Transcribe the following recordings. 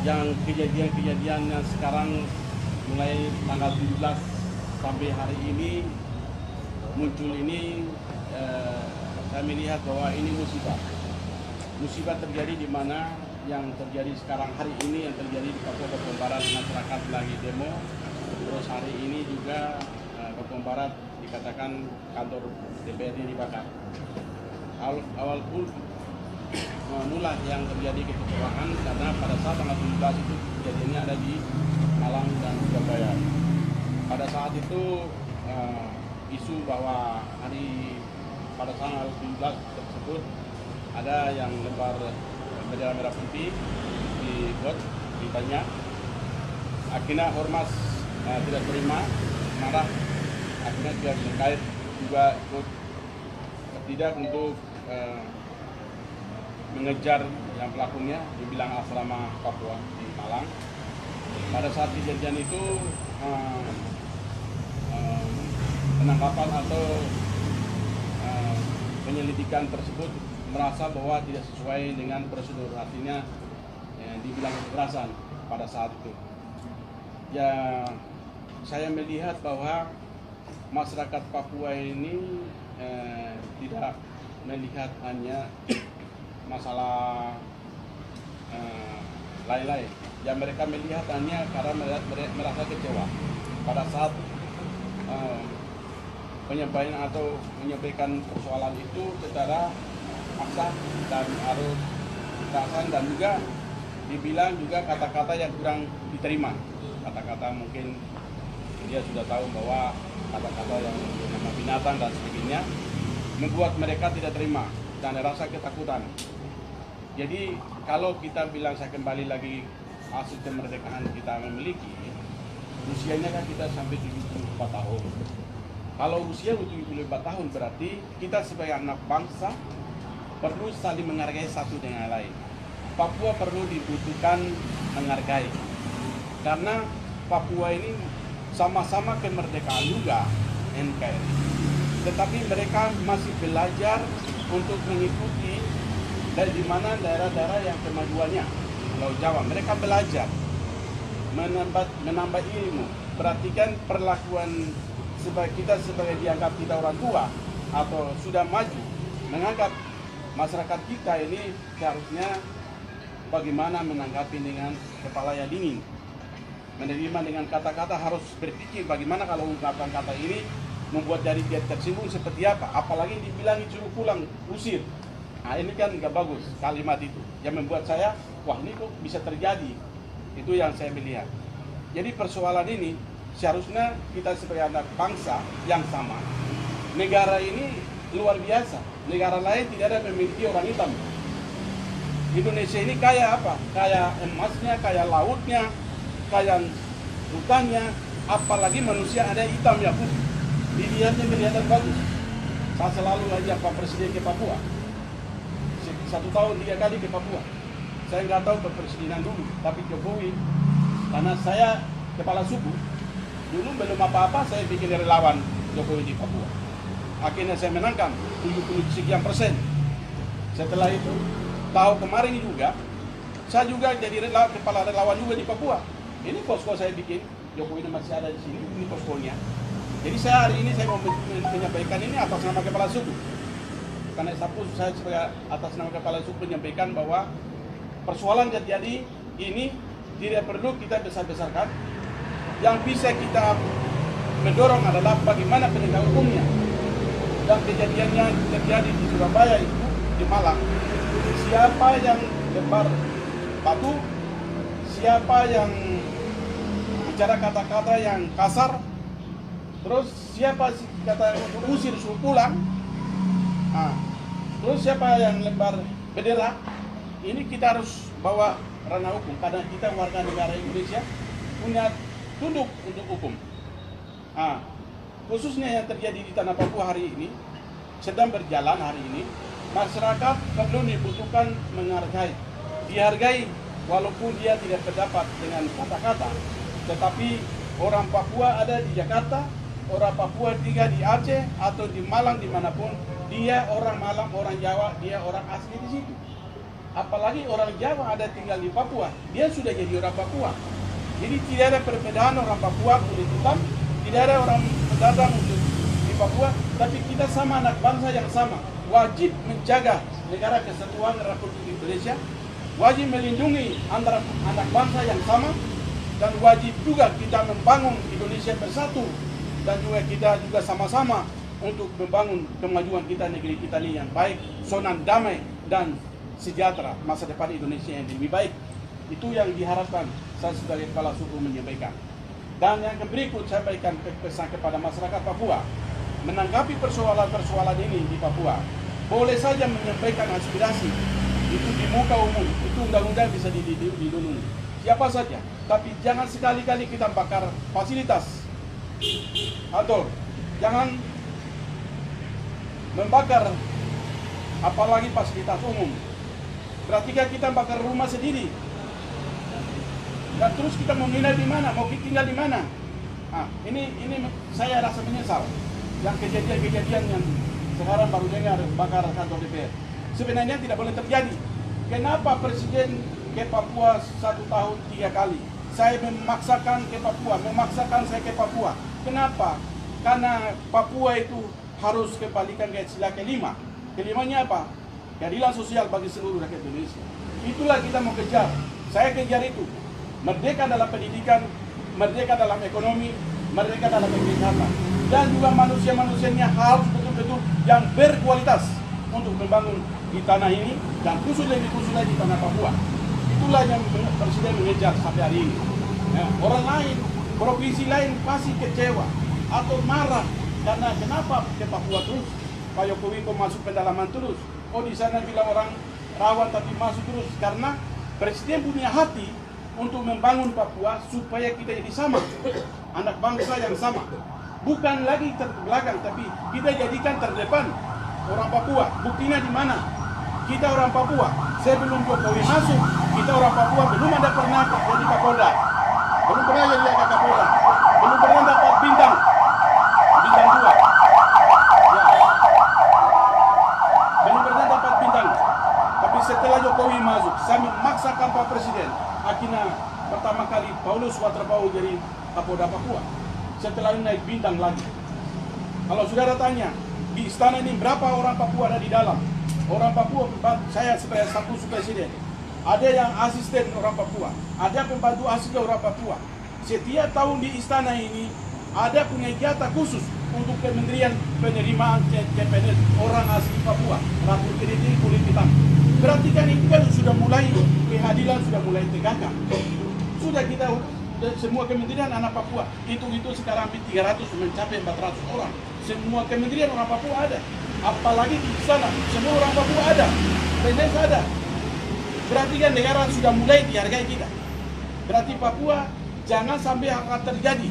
yang kejadian-kejadian yang sekarang mulai tanggal 17 sampai hari ini muncul ini, saya melihat bahwa ini musibah. Musibah terjadi di mana yang terjadi sekarang hari ini, yang terjadi di Papua Bagian Barat, masyarakat lagi demo. Terus hari ini juga Papua Barat dikatakan kantor DPRD dibakar. Awal pun mula yang terjadi kekecewaan karena pada saat tanggal 17 itu kejadiannya ada di Malang dan Surabaya. Pada saat itu isu bahwa pada tanggal 17 tersebut ada yang lembar bendera merah putih dibuat di Banyak. Akhirnya Ormas tidak terima, marah. Akhirnya pihak terkait juga ikut tidak untuk mengejar yang pelakunya, dibilang asrama Papua di Malang. Pada saat kejadian itu penangkapan atau penyelidikan tersebut merasa bahwa tidak sesuai dengan prosedur, artinya dibilang kekerasan pada saat itu. Ya, saya melihat bahwa masyarakat Papua ini tidak melihat hanya masalah lain-lain. Yang mereka melihat hanya karena merasa kecewa pada saat menyampaikan persoalan itu secara paksa dan harus kekerasan, dan juga dibilang juga kata-kata yang kurang diterima. Kata-kata mungkin dia sudah tahu bahwa kata-kata yang nama binatang dan sebagainya membuat mereka tidak terima dan rasa ketakutan. Jadi kalau kita bilang, saya kembali lagi hasil kemerdekaan kita memiliki, usianya kan kita sampai 74 tahun. Kalau usia 74 tahun berarti kita sebagai anak bangsa perlu saling menghargai satu dengan lain. Papua perlu dibutuhkan menghargai, karena Papua ini sama-sama kemerdekaan juga NKRI, tetapi mereka masih belajar untuk mengikuti dari di mana daerah-daerah yang kemajuannya. Pulau Jawa, mereka belajar menambah ilmu. Perhatikan perlakuan kita sebagai dianggap kita orang tua atau sudah maju, menganggap masyarakat kita ini seharusnya bagaimana menanggapi dengan kepala yang dingin, menerima dengan kata-kata, harus berpikir bagaimana kalau ungkapan kata ini membuat dari dia tersinggung seperti apa, apalagi dibilang disuruh pulang, usir. Nah, ini kan nggak bagus kalimat itu, yang membuat saya, wah ini kok bisa terjadi. Itu yang saya melihat. Jadi persoalan ini seharusnya kita sebagai anak bangsa yang sama. Negara ini luar biasa, negara lain tidak ada memiliki orang hitam. Indonesia ini kaya apa? Kaya emasnya, kaya lautnya, kaya hutannya, apalagi manusia ada hitamnya pun. Dilihatnya kelihatan bagus. Saya selalu ajak Pak Presiden ke Papua. 1 tahun 3 kali ke Papua. Saya nggak tahu kepresidenan dulu, tapi Jokowi, karena saya kepala suku, dulu belum apa-apa saya bikin relawan Jokowi di Papua. Akhirnya saya menangkan 70% Setelah itu, tahun kemarin juga, saya juga jadi kepala relawan juga di Papua. Ini posko saya bikin, Jokowi masih ada di sini, ini poskonya. Jadi hari ini saya mau menyampaikan ini atas nama kepala suku. Karena saya sebagai atas nama kepala suku menyampaikan bahwa persoalan terjadi ini tidak perlu kita besar-besarkan. Yang bisa kita mendorong adalah bagaimana penegak hukumnya. Dan kejadiannya terjadi di Surabaya itu, di Malang. Siapa yang lempar batu, siapa yang bicara kata-kata yang kasar, terus siapa kata untuk usir suruh pulang, terus siapa yang lempar bendera, ini kita harus bawa ranah hukum, karena kita warga negara Indonesia punya tunduk untuk hukum. Khususnya yang terjadi di tanah Papua hari ini, sedang berjalan hari ini, masyarakat perlu dibutuhkan menghargai, dihargai walaupun dia tidak terdapat dengan kata-kata, tetapi orang Papua ada di Jakarta, orang Papua juga di Aceh atau di Malang, dimanapun dia orang Malang, orang Jawa, dia orang asli di situ. apalagi orang Jawa ada tinggal di Papua, dia sudah jadi orang Papua. Jadi tidak ada perbedaan orang Papua kulit hitam, tidak ada orang pendatang di Papua, tapi kita sama anak bangsa yang sama. Wajib menjaga negara kesatuan Republik Indonesia, wajib melindungi antara anak bangsa yang sama, dan wajib juga kita membangun Indonesia bersatu, dan juga kita juga sama-sama untuk membangun kemajuan kita, negeri kita ini yang baik, zona damai dan sejahtera, masa depan Indonesia yang lebih baik. Itu yang diharapkan saya sebagai kepala suku menyampaikan. Dan yang berikut saya sampaikan pesan kepada masyarakat Papua, menanggapi persoalan-persoalan ini di Papua, boleh saja menyampaikan aspirasi itu di muka umum, itu undang-undang bisa dilindungi siapa saja, tapi jangan sekali-kali kita bakar fasilitas atau jangan membakar apalagi fasilitas umum. Berarti kita bakar rumah sendiri. Dan terus kita mau tinggal di mana? Mau tinggal di mana? Nah, ini saya rasa menyesal. Yang kejadian-kejadian yang sekarang baru dengar bakar kantor DPR. Sebenarnya tidak boleh terjadi. Kenapa Presiden ke Papua 1 tahun 3 kali? Saya memaksakan ke Papua, memaksakan saya ke Papua. Kenapa? Karena Papua itu harus kembalikan ke sila kelima. Kelimanya apa? Keadilan sosial bagi seluruh rakyat Indonesia. Itulah kita mau kejar. Saya kejar itu. Merdeka dalam pendidikan, merdeka dalam ekonomi, merdeka dalam kesehatan. Dan juga manusia-manusianya harus betul-betul yang berkualitas untuk membangun di tanah ini, dan lebih khusus lagi di tanah Papua. Itulah yang Presiden mengejar sampai hari ini. Ya, orang lain, provinsi lain pasti kecewa atau marah karena kenapa ke Papua terus? Pak Jokowi kok masuk pendalaman terus? Oh, di sana bilang orang rawan tapi masuk terus, karena Presiden punya hati untuk membangun Papua supaya kita jadi sama, anak bangsa yang sama. Bukan lagi terbelakang, tapi kita jadikan terdepan orang Papua. Buktinya di mana? Kita orang Papua, sebelum Jokowi masuk, kita orang Papua belum ada pernah jadi Kapolda, belum pernah jadi Kapolda, belum pernah dapat bintang 2, ya. Belum pernah dapat bintang. Tapi setelah Jokowi masuk, saya memaksakan Pak Presiden, akhirnya pertama kali Paulus Waterpau jadi Kapolda Papua. Setelah ini naik bintang lagi. Kalau saudara tanya, di istana ini berapa orang Papua ada di dalam? Orang Papua, saya sebagai staf khusus Presiden, ada yang asisten orang Papua, ada pembantu asisten orang Papua. Setiap tahun di istana ini ada punya jatah khusus untuk Kementerian Penerimaan CPNS orang asli Papua, ratu kredit kulit hitam. Berarti kan itu kan sudah mulai keadilan sudah mulai tegakkan. Sudah kita semua kementerian anak Papua itu sekarang 300 mencapai 400 orang. Semua kementerian orang Papua ada. Apalagi di sana semua orang Papua ada, PNS ada. Berarti kan negara sudah mulai dihargai kita. Berarti Papua jangan sampai akan terjadi.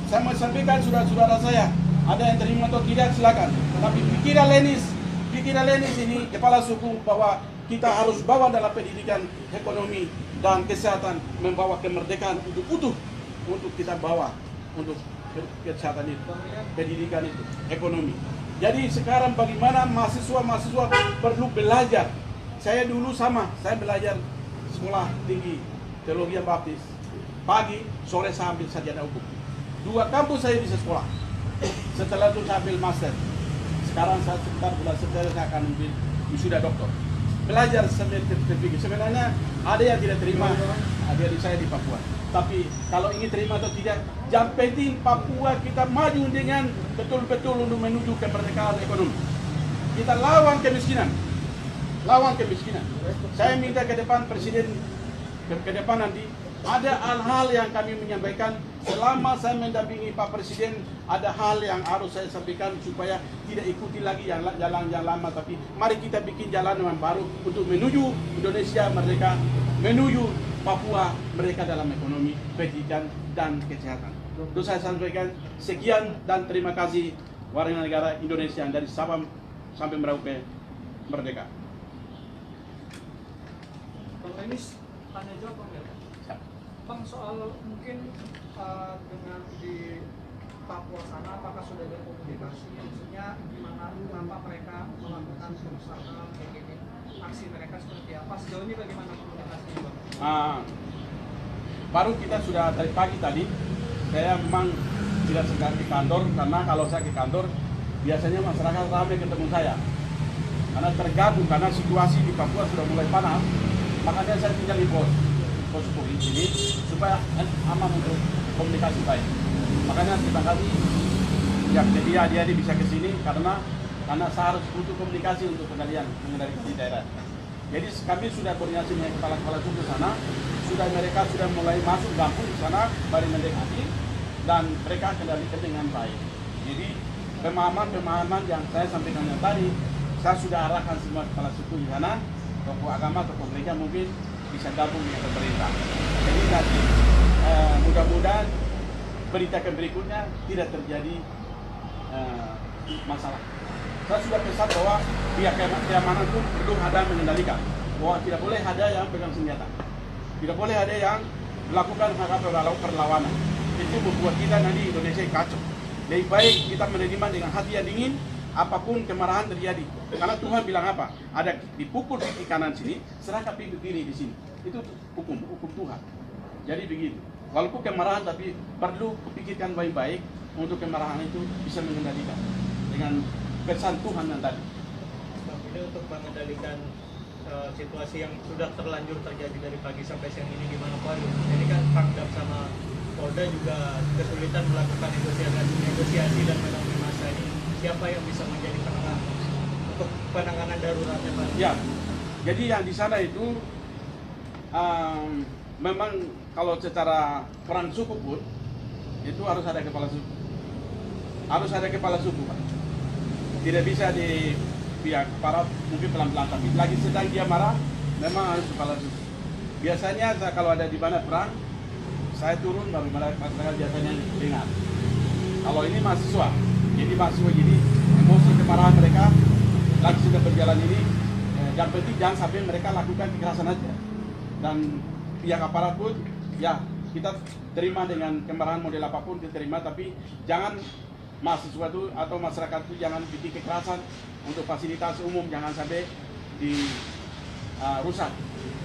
Saya mau sampaikan saudara-saudara saya, ada yang terima atau tidak silakan. Tapi pikiran Lenis ini kepala suku bahwa kita harus bawa dalam pendidikan, ekonomi dan kesehatan, membawa kemerdekaan untuk utuh, untuk kita bawa untuk kesehatan itu, pendidikan itu, ekonomi. Jadi sekarang bagaimana mahasiswa perlu belajar. Saya dulu sama, saya belajar sekolah tinggi teologi baptis. Pagi, sore saya ambil sarjana hukum. 2 kampus saya bisa sekolah. Setelah itu saya ambil master. Sekarang saya sekitar bulan September saya akan ambil wisuda doktor. Belajar sambil terpikir. Sebenarnya ada yang tidak terima adik-adik saya di Papua. Tapi kalau ingin terima atau tidak, yang penting Papua kita maju dengan betul-betul untuk menuju kemerdekaan ekonomi. Kita lawan kemiskinan. Saya minta ke depan Presiden, ke depan nanti, ada hal-hal yang kami menyampaikan selama saya mendampingi Pak Presiden, ada hal yang harus saya sampaikan supaya tidak ikuti lagi jalan yang lama, tapi mari kita bikin jalan yang baru untuk menuju Indonesia merdeka, menuju Papua merdeka dalam ekonomi, pendidikan, dan kesehatan. Itu saya sampaikan, sekian dan terima kasih warga negara Indonesia dari Sabang sampai Merauke merdeka. Bang Lenis, tanya jawab Bang. Bang, soal mungkin dengan di Papua sana, apakah sudah ada komunikasi, maksudnya gimana, kenapa mereka melakukan perusahaan kayak gini? aksi mereka seperti apa? Sejauh ini bagaimana komunikasinya, Bang? Baru kita sudah dari pagi tadi, saya memang tidak segera ke kantor, karena kalau saya ke kantor biasanya masyarakat ramai ketemu saya karena tergabung, karena situasi di Papua sudah mulai panas. Makanya saya tinggal di pos polisi ini supaya aman untuk komunikasi baik. Makanya terima kasih ya, jadi adik-adik bisa ke sini karena saya harus butuh komunikasi untuk mengendalikan di daerah. Jadi kami sudah koordinasi dengan kepala-kepala suku sana, mereka sudah mulai masuk kampung di sana, baru mendekati, dan mereka kendalikan dengan baik. Jadi pemahaman yang saya sampaikan tadi, saya sudah arahkan semua kepala suku di sana, tokoh agama, tokoh gereja mungkin bisa gabung dengan pemerintah. Jadi nanti mudah-mudahan berita berikutnya tidak terjadi masalah. Saya sudah pesan bahwa pihak keamanan pun perlu ada mengendalikan, bahwa tidak boleh ada yang pegang senjata, tidak boleh ada yang melakukan hal perlawanan. Itu membuat kita nanti Indonesia kacau. Lebih baik kita menerima dengan hati yang dingin, apapun kemarahan terjadi. Karena Tuhan bilang apa? Ada dipukul di kanan sini, serahkan pipi kiri di sini. Itu hukum Tuhan. Jadi begitu. Walaupun kemarahan, tapi perlu pikirkan baik-baik untuk kemarahan itu bisa mengendalikan dengan pesan Tuhan yang tadi. Ini untuk mengendalikan situasi yang sudah terlanjur terjadi dari pagi sampai siang ini di Manokwari. Jadi kan Pangdam sama Polda juga kesulitan melakukan negosiasi dan menemui masa ini. Siapa yang bisa menjadi penengah untuk penanganan daruratnya, Pak? Ya, jadi yang di sana itu memang kalau secara perang suku pun itu harus ada kepala suku. Harus ada kepala suku, Pak. Tidak bisa di pihak aparat mungkin pelan-pelan, tapi lagi sedang dia marah, memang harus kepala suku. Biasanya kalau ada di mana perang, saya turun baru masyarakat biasanya dengar. Kalau ini mahasiswa, jadi emosi kemarahan mereka lagi sudah berjalan ini, yang penting jangan sampai mereka lakukan kekerasan aja. Dan pihak aparat pun, ya kita terima dengan kemarahan model apapun kita terima, tapi jangan mahasiswa itu atau masyarakat itu jangan bikin kekerasan untuk fasilitas umum, jangan sampai rusak.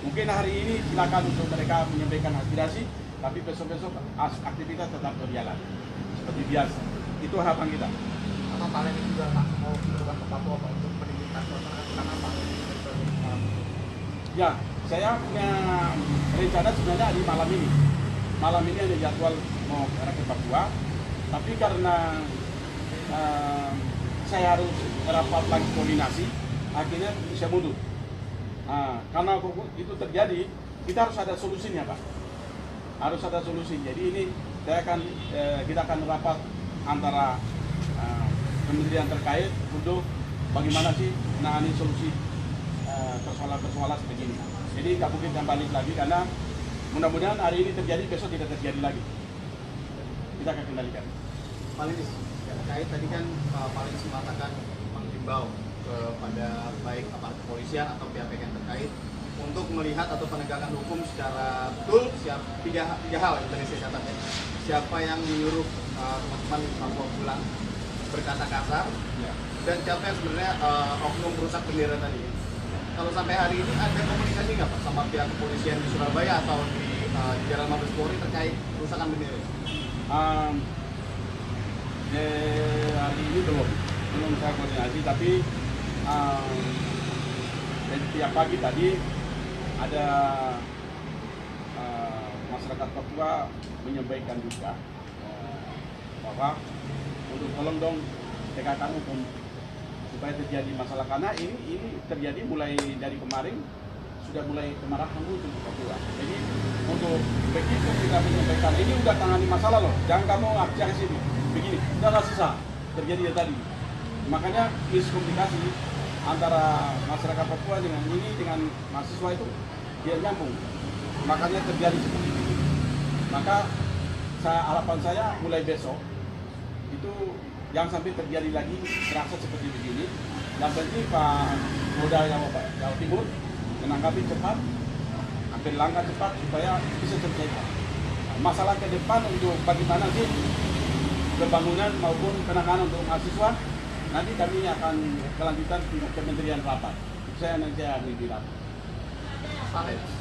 Mungkin hari ini silakan untuk mereka menyampaikan aspirasi, tapi besok-besok aktivitas tetap berjalan seperti biasa. Itu harapan kita. Apa paling juga Pak mau berubah ke Papua Pak untuk pendidikan masyarakat karena Pak? Ya, saya punya rencana sebenarnya di malam ini. Malam ini ada jadwal mau ke Papua, tapi karena saya harus rapat lagi koordinasi, akhirnya bisa mundur. Karena itu terjadi, kita harus ada solusinya, Pak. Harus ada solusi. Jadi ini kita akan rapat antara kementerian terkait untuk bagaimana sih menangani solusi persoalan-persoalan seperti ini. Jadi nggak mungkin balik lagi, karena mudah-mudahan hari ini terjadi, besok tidak terjadi lagi. Kita akan kendalikan. Pak Linis, terkait tadi kan Pak Linis mengatakan menghimbau kepada baik aparat kepolisian atau pihak-pihak yang terkait untuk melihat atau penegakan hukum secara betul. Tiga hal yang tadi saya catat ya. Siapa yang menyuruh teman-teman Papua pulang berkata kasar, Ya. dan siapa yang sebenarnya oknum perusak bendera tadi. Kalau sampai hari ini ada komunikasi nggak Pak sama pihak kepolisian di Surabaya atau di Jalan Mabes Polri terkait kerusakan bendera? Hari ini belum saya koordinasi, tapi tiap pagi tadi ada masyarakat Papua menyampaikan juga bahwa untuk tolong dong tegakkan hukum supaya terjadi masalah, karena ini terjadi mulai dari kemarin, sudah mulai kemarahan muncul di Papua. Jadi untuk begitu kita menyampaikan ini udah tangani masalah loh, jangan kamu aksi ke sini begini, udah nggak susah terjadi tadi. Makanya miskomunikasi antara masyarakat Papua dengan mahasiswa itu dia nyambung, makanya terjadi seperti ini. Maka harapan saya mulai besok itu jangan sampai terjadi lagi terasa seperti begini. Yang penting Pak Polda Jawa Timur menanggapi cepat, ambil langkah cepat supaya bisa terselesaikan. Masalah ke depan untuk bagaimana sih pembangunan maupun penanganan untuk mahasiswa, nanti kami akan kelanjutan di Kementerian Rapat. saya nanti ahli bilang. Pak